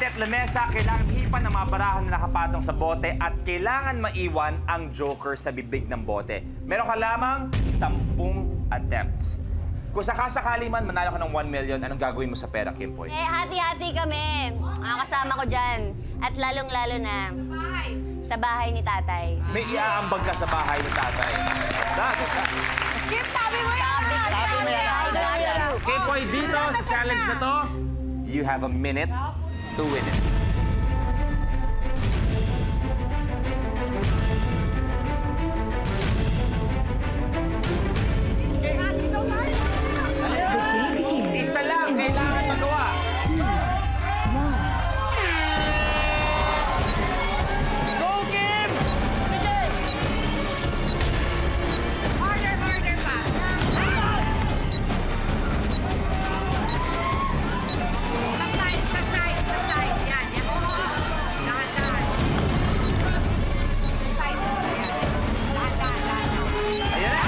Duterte at Lamesa, kailangan hipan ng mga barahan na nakapatong sa bote at kailangan maiwan ang joker sa bibig ng bote. Meron ka lamang 10 attempts. Kung sakasakali man manalo ka ng 1 million, anong gagawin mo sa pera, Kimpoy? Hati-hati kami. Mga kasama ko dyan. At lalong-lalo na sa bahay ni tatay. May iaambag ka sa bahay ni tatay. Kim, sabi mo yan! Sabi mo yan. I got you. Kimpoy, dito sa challenge na to, you have a minute to win it. Isa lang, kailangan magawa. Go, Kim! Harder, harder pa. Sa side, sa side, sa side. Yan, yan. Dahan-dahan. Sa side, sa side. Dahan-dahan, dahan-dahan. Ayan na.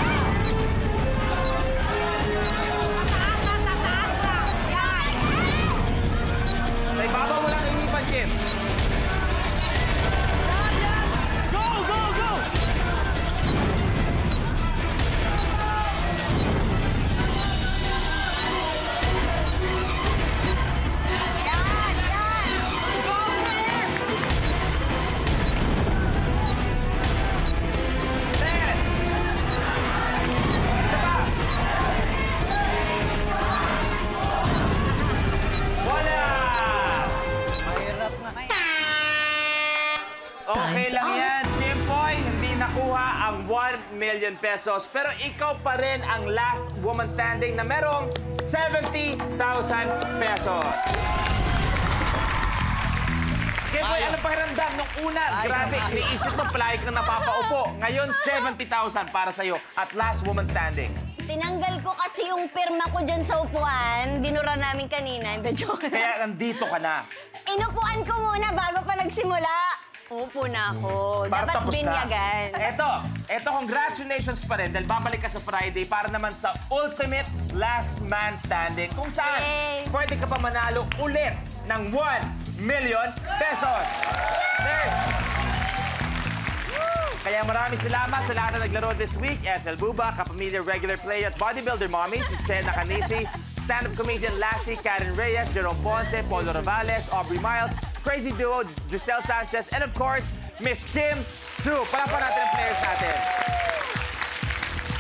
Tataas lang, tataas lang. Yan. Sa ibabaw mo lang inipan, Kim. Go, go, go! Yan, yan. Go, Kim. 10. Isa pa. Wala! Okay lang yan, Kimpoy. Hindi nakuha ang 1 million pesos. Pero ikaw pa rin ang last woman standing na merong 70,000 pesos. Kimpoy, ano pakiramdam? Nung una, grabe, iniisip mo palagi kang napapaupo. Ngayon, 70,000 para sa'yo at last woman standing. Tinanggal ko kasi yung pirma ko dyan sa upuan. Binura namin kanina. Hindi, joke. Kaya nandito ka na. Inupuan ko muna bago pa nagsimula. Upo na ako. Para Dapat tapos binyagan. na. Eto, congratulations pa rin dahil babalik ka sa Friday para naman sa ultimate last man standing kung saan Yay! pwede ka pa manalo ulit ng 1 million pesos. First, kaya maraming salamat sa lahat na naglaro this week. Ethel Buba, kapamilya regular player at bodybuilder mommy, si Chena Canisi, stand-up comedian Lassie, Karen Reyes, Jerome Ponce, Polo Ravales, Aubrey Miles, Crazy Duo, Giselle Sanchez, and of course, Miss Kim Chu. Palapan natin ang players natin.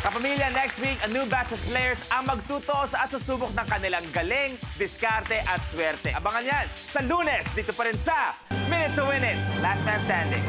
Kapamilya, next week, a new batch of players ang magtutos at susubok ng kanilang galing, diskarte at swerte. Abangan yan sa Lunes, dito pa rin sa Minute to Win It, Last Man Standing.